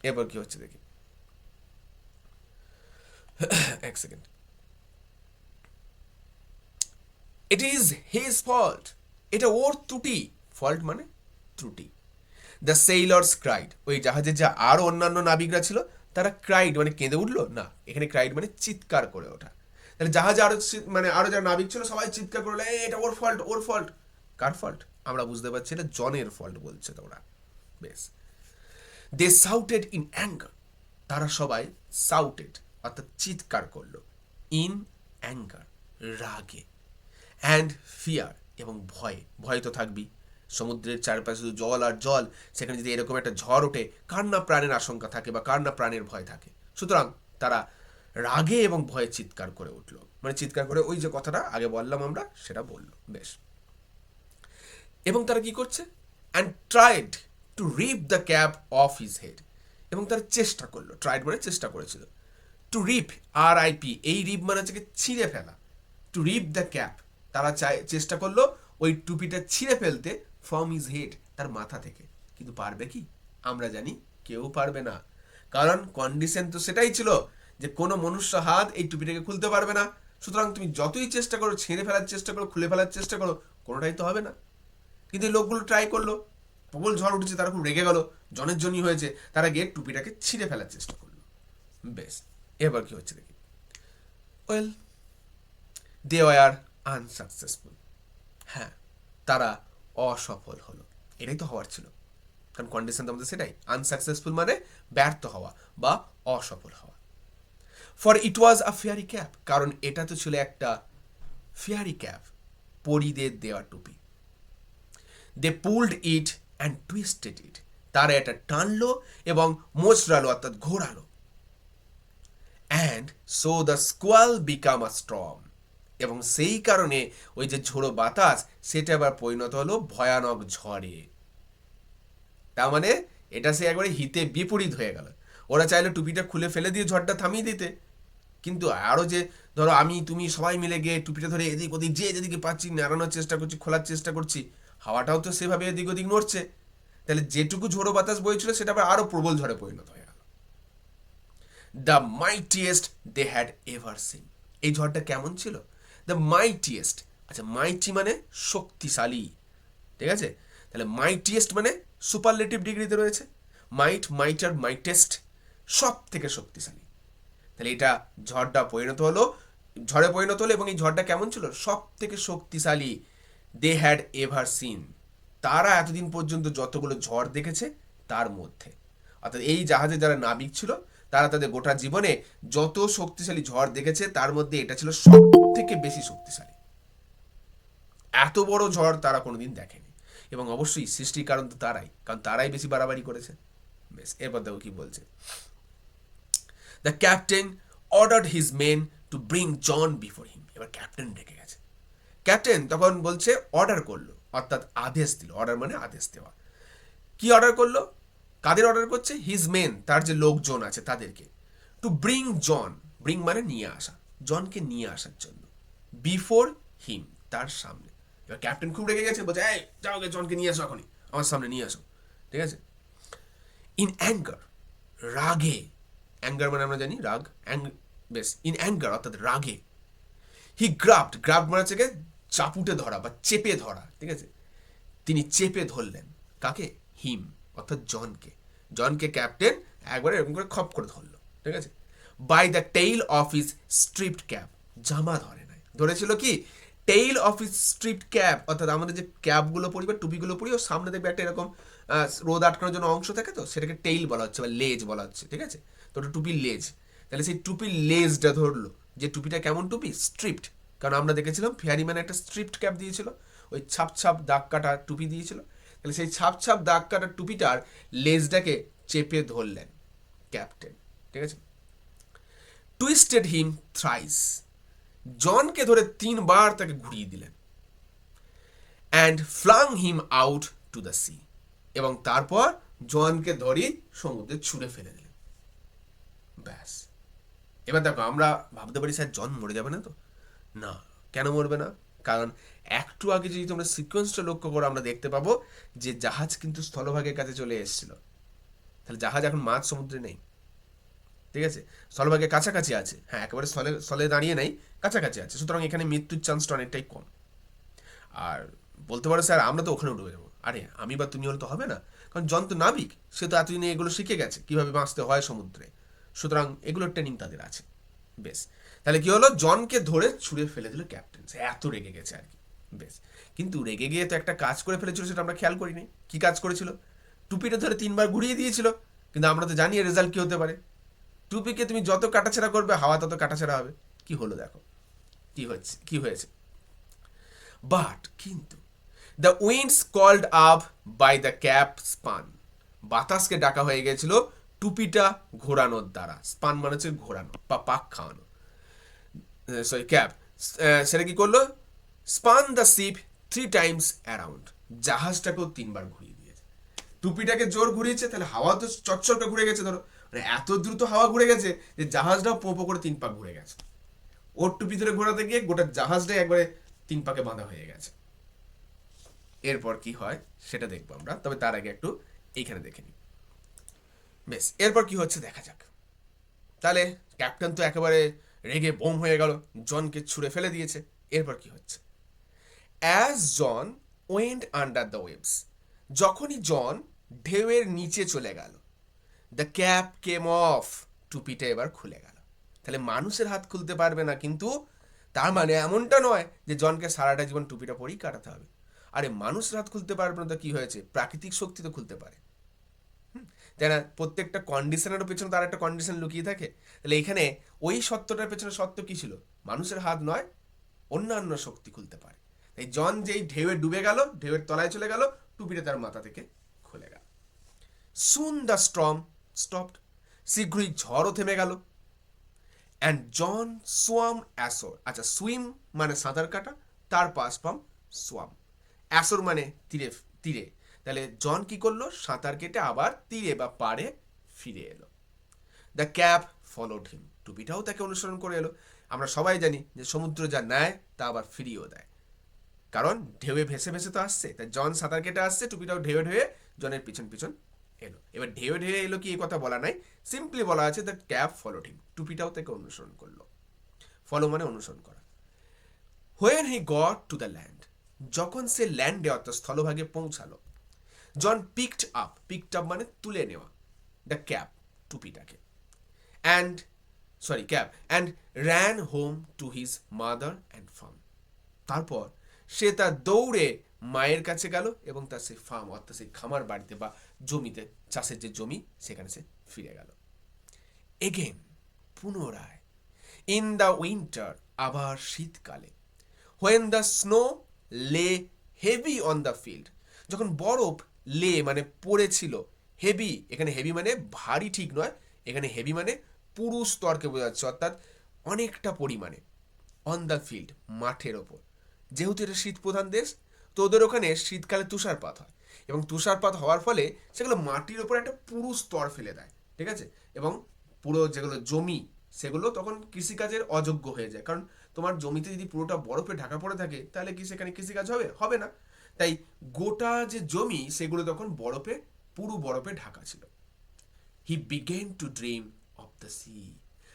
Speaker 1: এরপর কি হচ্ছে দেখি, এক second. It is his fault, এটা ওর ত্রুটি, ফল্ট মানে ত্রুটি। দ্য সেইলর্স ক্রাইড, ওই জাহাজের যে আরো অন্যান্য নাবিকরা ছিল তারা ক্রাইড মানে কেঁদে উঠলো না, এখানে ক্রাইড মানে চিৎকার করে ওঠা। তাহলে জাহাজে আরো মানে আরো যারা নাবিক ছিল সবাই চিৎকার করলো, এই এটা ওর ফল্ট, ওর ফল্ট। কার ফল্ট? আমরা বুঝতে পারছি এটা জনের ফল্ট বলছে তোমরা। বেশ। দে সাউটেড ইন অ্যাঙ্গার, তারা সবাই সাউটেড অর্থাৎ চিৎকার করলো, ইন অ্যাঙ্গার রাগে, অ্যান্ড ফিয়ার এবং ভয়ে, ভয় তো থাকবেই, সমুদ্রের চারপাশে শুধু জল আর জল, সেখানে যদি এরকম একটা ঝড় ওঠে কার না প্রাণের আশঙ্কা থাকে বা কার না প্রাণের ভয় থাকে। সুতরাং তারা রাগে এবং ভয়ে চিৎকার করে উঠলো, মানে চিৎকার করে ওই যে কথাটা আগে বললাম আমরা সেটা বললো। বেশ। এবং তারা কি করছে? And tried to rip the cap off his head, এবং তারা চেষ্টা করলো, ট্রাইড মানে চেষ্টা করেছিল, টু রিপ RIP, এই রিপ মানে হচ্ছে ছিঁড়ে ফেলা, টু রিপ দ্য ক্যাপ, তারা চেষ্টা করলো ওই টুপিটা ছিঁড়ে ফেলতে ফ্রম হিজ হেড, তার মাথা থেকে। কিন্তু পারবে কি? আমরা জানি কেউ পারবে না, কারণ কন্ডিশন তো সেটাই ছিল যে কোনো মনুষ্য হাত এই টুপিটাকে খুলতে পারবে না। সুতরাং তুমি যতই চেষ্টা করো, ছিঁড়ে ফেলার চেষ্টা করো, খুলে ফেলার চেষ্টা করো, কোনোটাই তো হবে না। কিন্তু এই লোকগুলো ট্রাই করলো, প্রবল ঝড় উঠেছে, তারা খুব রেগে গেল, জনের জন্যই হয়েছে, তারা গিয়ে টুপিটাকে ছিঁড়ে ফেলার চেষ্টা করলো। বেশ, এবার কি হচ্ছে দেখি। ওয়েল, দে ওয়ার আনসাকসেসফুল, হ্যাঁ তারা অসফল হলো, এটাই তো হওয়ার ছিল, কারণ কন্ডিশন তো আমাদের সেটাই, আনসাকসেসফুল মানে ব্যর্থ হওয়া বা অসফল হওয়া। For it was a fairy cap, কারণ এটা তো ছিল একটা ফেয়ারি ক্যাপ, পরীদের দেওয়া টুপি। They pulled it and twisted it, তারা এটা টানলো এবং মোচড়ালো অর্থাৎ ঘোরালো। And so the squall became a storm, এবং সেই কারণে ওই যে ঝোড়ো বাতাস সেটা আবার পরিণত হলো ভয়ানক ঝড়ে। তার মানে এটা সে একবারে হিতে বিপরীত হয়ে গেল। ওরা চাইলে টুপিটা খুলে ফেলে দিয়ে ঝড়টা থামিয়ে দিতে, কিন্তু আরও যে ধরো আমি তুমি সবাই মিলে গিয়ে টুপিটা ধরে এদিক ওদিক যে যেদিকে পাচ্ছি নাড়ানোর চেষ্টা করছি, খোলার চেষ্টা করছি, হাওয়াটাও তো সেভাবে এদিক ওদিক নড়ছে, তাহলে যেটুকু ঝোড়ো বাতাস বইছিল সেটা আবার আরো প্রবল ঝড়ে পরিণত হয়ে গেল। The mightiest they had ever seen, এই ঝড়টা কেমন ছিল? দ্য মাইটিয়েস্ট, আচ্ছা মাইটি মানে শক্তিশালী, ঠিক আছে, তাহলে মাইটিয়েস্ট মানে সুপারলেটিভ ডিগ্রিতে রয়েছে, মাইট, মাইটার, মাইটেস্ট, সব থেকে শক্তিশালী। তাহলে এটা ঝড়টা পরিণত হলো, ঝড়ে পরিণত হলো, এবং এই ঝড়টা কেমন ছিল? সব থেকে শক্তিশালী। দে হ্যাড এভার সিন, তারা এতদিন পর্যন্ত যতগুলো ঝড় দেখেছে তার মধ্যে, অর্থাৎ এই জাহাজে যারা নাবিক ছিল তারা তাদের গোটা জীবনে যত শক্তিশালী ঝড় দেখেছে তার মধ্যে এটা ছিল সব থেকে বেশি শক্তিশালী। এত বড় ঝড় তারা কোনোদিন দেখেনি, এবং অবশ্যই সৃষ্টির কারণ তো তারাই, কারণ তারাই বেশি বাড়াবাড়ি করেছে। বেশ, এরপর দেখো কি বলছে। The captain ordered his men to bring John before him, এবার ক্যাপ্টেন রেগে গেছে। ক্যাপ্টেন তখন বলছে অর্ডার করলো, অর্থাৎ আদেশ দিল, অর্ডার মানে আদেশ দেওয়া। কি অর্ডার করলো? কাদের অর্ডার করছে? হিজ মেন, তার যে লোকজন আছে তাদেরকে, টু ব্রিং জন, ব্রিং মানে নিয়ে আসা, জনকে নিয়ে আসার জন্য, বিফোর হিম তার সামনে। এবার ক্যাপ্টেন খুব রেগে গেছে, বলছে এই যাও গে জনকে নিয়ে আসো, এখনই আমার সামনে নিয়ে আসো, ঠিক আছে। ইন অ্যাঙ্গার, রাগে, অ্যাঙ্গার মানে আমরা জানি রাগ, বেশ, ইন অ্যাঙ্গার অর্থাৎ রাগে, হি গ্রাফট, গ্রাফট মানে হচ্ছে চাপুটে ধরা বা চেপে ধরা, ঠিক আছে, তিনি চেপে ধরলেন কাকে? হিম অর্থাৎ জনকে, জনকে ক্যাপ্টেন একবারে এরকম করে খপ করে ধরলো, ঠিক আছে। By the tail of his striped cap, জামা ধরে নাই, ধরেছিল কি? Tail of his striped cap, অর্থাৎ আমাদের যে ক্যাপগুলো পরি বা টুপিগুলো পরি ওর সামনে দেখবে একটা এরকম রোদ আটকানোর জন্য অংশ থাকে, তো সেটাকে টেইল বলা হচ্ছে বা লেজ বলা হচ্ছে, ঠিক আছে। তো ওটা টুপির লেজ, তাহলে সেই টুপির লেজটা ধরলো, যে টুপিটা কেমন টুপি? স্ট্রিপড, কারণ আমরা দেখেছিলাম ফেয়ারিম্যান একটা স্ট্রিপড ক্যাপ দিয়েছিল, ওই ছাপ ছাপ দাগ কাটা টুপি দিয়েছিল, তাহলে সেই ছাপ ছাপ দাগ কাটা টুপিটার লেজটাকে চেপে ধরলেন ক্যাপ্টেন, ঠিক আছে। টুইস্টেড হিম থ্রাইস, জনকে ধরে 3 বার তাকে ঘুরিয়ে দিলেন। And flung him out to the sea, এবং তারপর জনকে ধরে সমুদ্রে ছুঁড়ে ফেলে দিলেন। ব্যাস, এবার দেখো আমরা ভাবতে পারি স্যার জন মরে যাবে না তো? না, কেন মরবে না? কারণ একটু আগে যদি তোমরা সিকোয়েন্সটা লক্ষ্য করো আমরা দেখতে পাবো যে জাহাজ কিন্তু স্থলভাগের কাছে চলে এসেছিল, তাহলে জাহাজ এখন মাঝ সমুদ্রে নেই, ঠিক আছে, স্থলভাগের কাছাকাছি আছে, হ্যাঁ একেবারে স্থলে দাঁড়িয়ে নেই, কাছাকাছি আছে, সুতরাং এখানে মৃত্যুর চান্সটা অনেকটাই কম। আর বলতে পারো স্যার আমরা তো ওখানে ডুবে যাবো, আরে আমি বা তুমি হলে তো হবে না, কারণ কারণ জন তো নাবিক, সে তো এতদিনে এগুলো শিখে গেছে কিভাবে বাঁচতে হয় সমুদ্রে, সুতরাং এগুলোর ট্রেনিং তাদের আছে। বেশ, তাহলে কি হলো, জনকে ধরে ছুঁড়ে ফেলে দিল ক্যাপ্টেন, সে এত রেগে গেছে আর কি। বেশ, কিন্তু রেগে গিয়ে তো একটা কাজ করে ফেলেছিল, সেটা আমরা খেয়াল করিনি। কি কাজ করেছিল? টুপিটা ধরে 3 বার ঘুরিয়ে দিয়েছিল, কিন্তু আমরা তো জানি এর রেজাল্ট কি হতে পারে। টুপিকে তুমি যত কাটাছেড়া করবে, হাওয়া তত কাটাছেড়া হবে। কি হলো দেখো, কি হয়েছে। বাট কিন্তু the winds called up by the cap spun, বাতাসকে ডাকা হয়ে গেছিল টুপিটা ঘোরানোর দ্বারা। স্পান মানে হচ্ছে ঘোরানো বা পাক খাওয়ানো, সরি ক্যাপ। সেটা কি করলো? Spun the ship 3 times around, জাহাজটাকেও 3 বার ঘুরিয়ে দিয়েছে। টুপিটাকে জোর ঘুরিয়েছে, তাহলে হাওয়া তো চটচটটা ঘুরে গেছে, ধরো মানে এত দ্রুত হাওয়া ঘুরে গেছে যে জাহাজটাও পোঁপো করে 3 পাক ঘুরে গেছে। ওর টুপি ধরে ঘোরাতে গিয়ে গোটা জাহাজটাই একবারে 3 পাকে বাঁধা হয়ে গেছে। এরপর কি হয় সেটা দেখবো আমরা, তবে তার আগে একটু এইখানে দেখে নিই। বেশ, এরপর কি হচ্ছে দেখা যাক। তাহলে ক্যাপ্টেন তো একেবারে রেগে বোম হয়ে গেল, জনকে ছুঁড়ে ফেলে দিয়েছে। এরপর কি হচ্ছে? As John went under the waves, যখনই জন ঢেউয়ের নিচে চলে গেল, দ্য ক্যাপ কেম অফ, টুপিটা এবার খুলে গেল। তাহলে মানুষের হাত খুলতে পারবে না, কিন্তু তার মানে এমনটা নয় যে জনকে সারাটা জীবন টুপিটা পরেই কাটাতে হবে। আরে মানুষের হাত খুলতে পারবে না তো কি হয়েছে, প্রাকৃতিক শক্তি তো খুলতে পারে, তাই না? প্রত্যেকটা কন্ডিশনের পেছনে তার একটা কন্ডিশন লুকিয়ে থাকে। তাহলে এখানে ওই সত্যটার পেছনে সত্য কি ছিল? মানুষের হাত নয়, অন্যান্য শক্তি খুলতে পারে। তাই জন যেই ঢেউয়ে ডুবে গেল, ঢেউয়ের তলায় চলে গেল, টুপিটা তার মাথা থেকে খুলে গেল। সুন দ্য স্টর্ম স্টপড, শীঘ্রই ঝড়ও থেমে গেল। অ্যান্ড জন সোয়াম অ্যাসোর, আচ্ছা সুইম মানে সাঁতার কাটা, তার পাস ফর্ম সোয়াম, অ্যাসোর মানে তীরে তীরে। তাহলে জন কি করলো? সাঁতার কেটে আবার তীরে বা পাড়ে ফিরে এলো। দ্য ক্যাপ ফলোড হিম, টুপিটাও তাকে অনুসরণ করে এলো। আমরা সবাই জানি যে সমুদ্র যা নেয় তা আবার ফিরিয়েও দেয়, কারণ ঢেউয়ে ভেসে ভেসে তো আসছে। তাই জন সাঁতার কেটে আসছে, টুপিটাও ঢেউয়ে ঢেউয়ে জনের পিছন পিছন এলো। এবার ঢেউয়ে ঢেউয়ে এলো কি, এই কথা বলা নাই, সিম্পলি বলা আছে দ্য ক্যাপ ফলোড হিম, টুপিটাও তাকে অনুসরণ করলো। ফলো মানে অনুসরণ করা। When he got to the land, যখন সে ল্যান্ডে অর্থাৎ স্থলভাগে পৌঁছালো, জন পিকড আপ মানে তুলে নেওয়া, দ্য ক্যাপ টুপিটাকে, and and ran home to his mother and farm, তারপর সে তার দৌড়ে মায়ের কাছে গেল এবং তার সেই ফার্ম অর্থাৎ সেই খামার বাড়িতে বা জমিতে, চাষের যে জমি, সেখানে সে ফিরে গেল। এগেন, পুনরায়, ইন দ্য উইন্টার, আবার শীতকালে, হোয়েন দ্য স্নো লে হেভি অন দ্য ফিল্ড, যখন বরফ লে মানে পড়েছিল, হেভি এখানে হেভি মানে ভারী ঠিক নয়, এখানে হেভি মানে পুরু স্তরকে বোঝাচ্ছে, অর্থাৎ অনেকটা পরিমাণে, অন দ্য ফিল্ড মাঠের ওপর। যেহেতু এটা শীত প্রধান দেশ, তো ওদের ওখানে শীতকালে তুষারপাত হয়, এবং তুষারপাত হওয়ার ফলে সেগুলো মাটির ওপর একটা পুরু স্তর ফেলে দেয়, ঠিক আছে? এবং পুরো যেগুলো জমি, সেগুলো তখন কৃষিকাজের অযোগ্য হয়ে যায়, কারণ তোমার জমিতে যদি পুরোটা বরফে ঢাকা পড়ে থাকে, তাহলে কি সেখানে কৃষিকাজ হবে? হবে না। তাই গোটা যে জমি, সেগুলো তখন পুরো বরফে ঢাকা ছিল। He began to dream of the sea,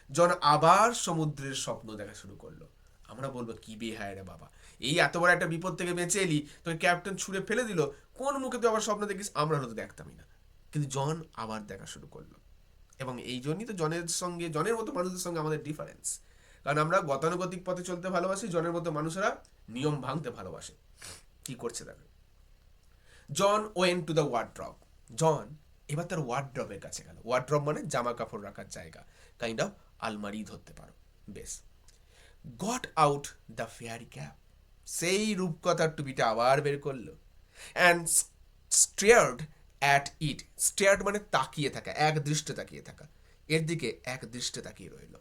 Speaker 1: John আবার সমুদ্রের স্বপ্ন দেখা শুরু করলো। আমরা বলবো কি বেহায় রে বাবা, এই এত বড় একটা বিপদ থেকে বেঁচে এলি, তোকে ক্যাপ্টেন ছুঁড়ে ফেলে দিল, কোন মুখে তুই আবার স্বপ্ন দেখিস? আমরা হয়তো দেখতামই না, কিন্তু জন আবার দেখা শুরু করলো। এবং এই জন্যই তো জনের মতো মানুষদের সঙ্গে আমাদের ডিফারেন্স, কারণ আমরা গতানুগতিক পথে চলতে ভালোবাসি, জনের মতো মানুষেরা নিয়ম ভাঙতে ভালোবাসে। কি করছে দেখো, জন ওয়েন টু দ্য ওয়ার্ড্রপ, জন এবার তার ওয়ার্ড্রপের কাছে গেল। ওয়ার্ড্রপ মানে জামা কাপড় রাখার জায়গা, কাইন্ড অফ আলমারি ধরতে পারো। বেশ, got out the fairy cap, সেই রূপকথার টুপিটা আবার বের করলো। And stared at it, stared মানে তাকিয়ে থাকা, এক দৃষ্টে তাকিয়ে থাকা, এর দিকে এক দৃষ্টে তাকিয়ে রইল।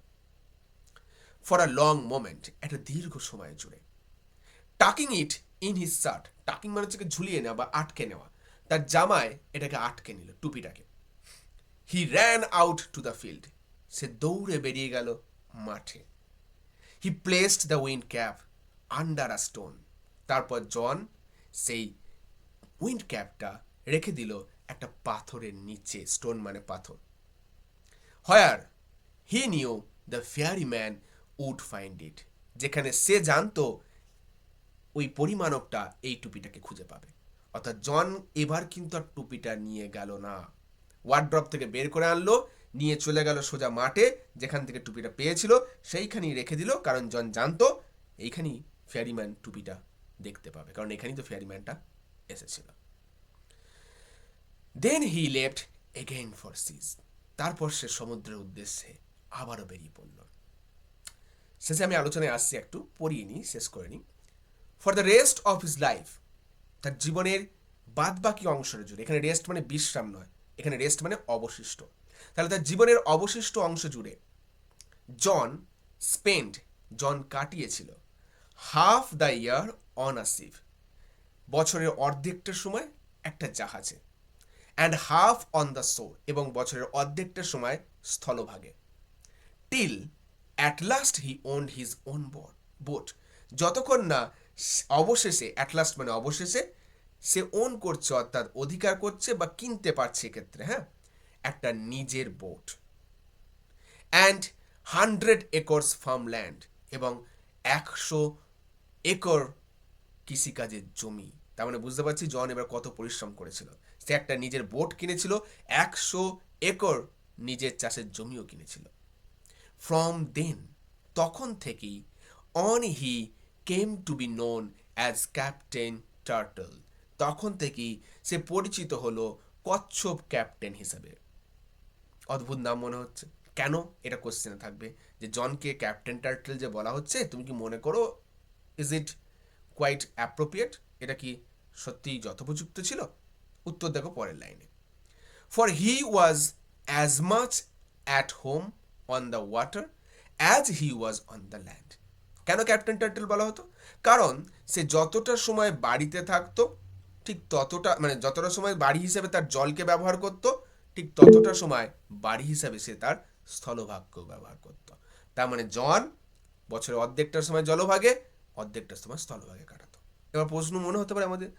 Speaker 1: ফর আ লং মোমেন্ট, একটা দীর্ঘ সময় জুড়ে। Talking it in his shirt, talking মানে হচ্ছে ঝুলিয়ে নেওয়া বা আটকে নেওয়া, তার জামায় এটাকে আটকে নিল, টুপিটাকে। He ran out to the field, সে দৌড়ে বেরিয়ে গেল মাঠে। He placed the wind cap under a stone, তারপর জন সেই উইন্ড ক্যাপটা রেখে দিল একটা পাথরের নিচে, স্টোন মানে পাথর। Where he knew the fairy man would find it, যেখানে সে জানতো ওই পরিমাণকটা এই টুপিটাকে খুঁজে পাবে। অর্থাৎ জন এবার কিন্তু আর টুপিটা নিয়ে গেল না, ওয়ার্ড্রপ থেকে বের করে আনলো, নিয়ে চলে গেল সোজা মাঠে, যেখান থেকে টুপিটা পেয়েছিল সেইখানেই রেখে দিল, কারণ জন জানতো এইখানেই ফেয়ারিম্যান টুপিটা দেখতে পাবে, কারণ এখানেই তো ফেয়ারিম্যানটা এসেছিল। দেন হি লেফট এগেইন ফর সিজ, তারপর সে সমুদ্রের উদ্দেশ্যে আবারও বেরিয়ে পড়ল। শেষে আমি আলোচনায় আসছি, একটু পড়িয়ে নিই, শেষ করে নিই। For the rest of his life, তার জীবনের বাদ বাকি অংশের জুড়ে, এখানে রেস্ট মানে বিশ্রাম নয়, এখানে রেস্ট মানে অবশিষ্ট, তাহলে তার জীবনের অবশিষ্ট অংশ জুড়ে জন কাটিয়েছিল half the year on a ship, বছরের অর্ধেকটার সময় একটা জাহাজে, and half on the shore, এবং বছরের অর্ধেকটার সময় স্থলভাগে, till at last he owned his own boat, যতক্ষণ না অবশেষে, অ্যাট লাস্ট মানে অবশেষে, সে ওন করছে অর্থাৎ অধিকার করছে বা কিনতে পারছে এক্ষেত্রে, হ্যাঁ, একটা নিজের বোট, অ্যান্ড 100 একর্স ফার্মল্যান্ড, এবং 100 একর কৃষিকাজের জমি। তার মানে বুঝতে পারছি জন এবার কত পরিশ্রম করেছিল। সে একটা নিজের বোট কিনেছিল, 100 একর নিজের চাষের জমিও কিনেছিল। ফ্রম দেন, তখন থেকেই, on he came to be known as captain turtle, তখন থেকেই সে পরিচিত হলো কচ্ছপ ক্যাপ্টেন হিসাবে। অদ্ভুত নাম মনে হচ্ছে, কেন? এটা কোশ্চেনে থাকবে যে জনকে ক্যাপ্টেন টার্টল যে বলা হচ্ছে, তুমি কি মনে করো ইজ ইট কোয়াইট অ্যাপ্রোপ্রিয়েট, এটা কি সত্যিই যথোপযুক্ত ছিল? উত্তর দেখো পরের লাইনে। For he was as much at home on the water as he was on the land. কেন ক্যাপ্টেন টার্টল বলা হতো? কারণ সে যতটা সময় বাড়িতে থাকতো, ঠিক ততটা, মানে যতটা সময় বাড়ি হিসেবে তার জলকে ব্যবহার করতো, ঠিক ততটা সময় বাড়ি হিসাবে সে তার স্থলভাগকেও ব্যবহার করত। তার মানে জন বছরের অর্ধেকটার সময় জলভাগে, অর্ধেকটার সময় স্থলভাগে কাটাতো। এবার প্রশ্ন মনে হতে পারে আমাদের,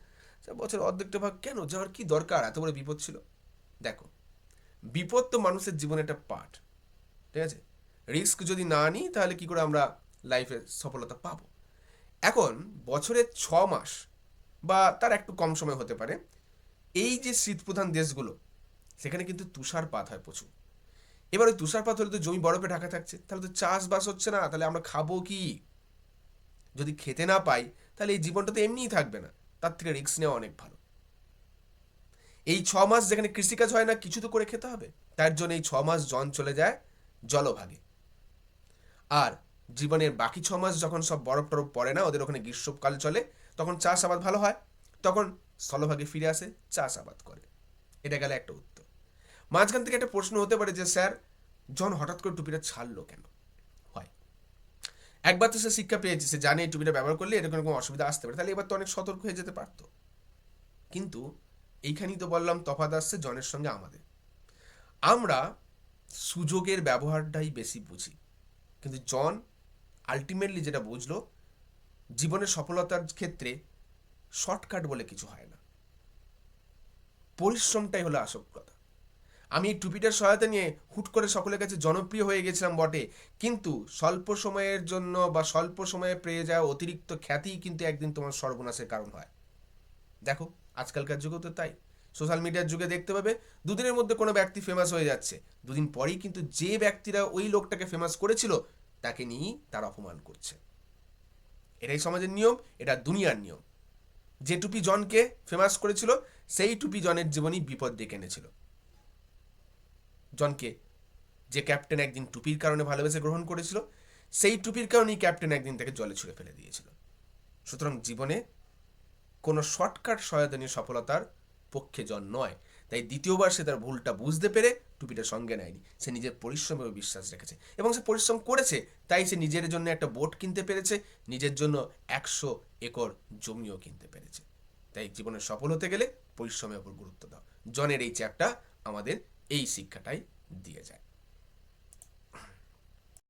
Speaker 1: বছরের অর্ধেকটা ভাগ কেন, যাওয়ার কি দরকার, এত বড় বিপদ ছিল? দেখো, বিপদ তো মানুষের জীবনে একটা পার্ট, ঠিক আছে? রিস্ক যদি না নিই তাহলে কি করে আমরা লাইফে সফলতা পাবো? এখন বছরের 6 মাস বা তার একটু কম সময় হতে পারে, এই যে শীতপ্রধান দেশগুলো, সেখানে কিন্তু তুষারপাত হয় প্রচুর। এবার ওই তুষারপাত হলে তো জমি বরফে ঢাকা থাকছে, তাহলে তো চাষবাস হচ্ছে না, তাহলে আমরা খাবো কি? যদি খেতে না পাই তাহলে এই জীবনটা তো এমনিই থাকবে না, তার থেকে রিস্ক নেওয়া অনেক ভালো। এই 6 মাস যেখানে কৃষিকাজ হয় না, কিছু তো করে খেতে হবে, তার জন্য এই 6 মাস জন চলে যায় জলভাগে। আর জীবনের বাকি 6 মাস যখন সব বরফ টরফ পড়ে না, ওদের ওখানে গ্রীষ্মকাল চলে, তখন চাষাবাদ ভালো হয়, তখন স্থলভাগে ফিরে আসে, চাষাবাদ করে। এটা গেলে একটা উত্তর। মাঝখান থেকে একটা প্রশ্ন হতে পারে যে স্যার, জন হঠাৎ করে টুপিটা ছাড়লো কেন? হয়, একবার তো সে শিক্ষা পেয়েছে, সে জানে এই টুপিটা ব্যবহার করলে এরকম কোনো অসুবিধা আসতে পারে, তাহলে এবার তো অনেক সতর্ক হয়ে যেতে পারতো। কিন্তু এইখানেই তো বললাম তফাৎ আসছে জনের সঙ্গে আমাদের। আমরা সুযোগের ব্যবহারটাই বেশি বুঝি, কিন্তু জন আলটিমেটলি যেটা বুঝলো, জীবনের সফলতার ক্ষেত্রে শর্টকাট বলে কিছু হয় না, পরিশ্রমটাই হলো আসল কথা। আমি এই টুপিটার সহায়তা নিয়ে হুট করে সকলের কাছে জনপ্রিয় হয়ে গেছিলাম বটে, কিন্তু স্বল্প সময়ের জন্য বা স্বল্প সময়ে পেয়ে যাওয়া অতিরিক্ত খ্যাতিই কিন্তু একদিন তোমার সর্বনাশের কারণ হয়। দেখো আজকালকার যুগেও তো তাই, সোশ্যাল মিডিয়ার যুগে দেখতে পাবে দুদিনের মধ্যে কোনো ব্যক্তি ফেমাস হয়ে যাচ্ছে, দুদিন পরেই কিন্তু যে ব্যক্তিরা ওই লোকটাকে ফেমাস করেছিল তাকে নিয়েই তার অপমান করছে। এটাই সমাজের নিয়ম, এটা দুনিয়ার নিয়ম। যে টুপি জনকে ফেমাস করেছিল, সেই টুপি জনের জীবনই বিপদ ডেকে এনেছিল। জনকে যে ক্যাপ্টেন একদিন টুপির কারণে ভালোবেসে গ্রহণ করেছিল, সেই টুপির কারণেই ক্যাপ্টেন একদিন তাকে জলে ছুঁড়ে ফেলে দিয়েছিল। সুতরাং জীবনে কোনো শর্টকাট সহায়তা নিয়ে সফলতার পক্ষে জন নয়। তাই দ্বিতীয়বার সে তার ভুলটা বুঝতে পেরে টুপিটা সঙ্গে নেয়নি, সে নিজের পরিশ্রমে বিশ্বাস রেখেছে, এবং সে পরিশ্রম করেছে, তাই সে নিজের জন্য একটা বোট কিনতে পেরেছে, নিজের জন্য 100 একর জমিও কিনতে পেরেছে। তাই জীবনে সফল হতে গেলে পরিশ্রমের উপর গুরুত্ব দাও। জনের এই চ্যাপ্টার আমাদের এই শিক্ষাটাই দিয়ে যায়।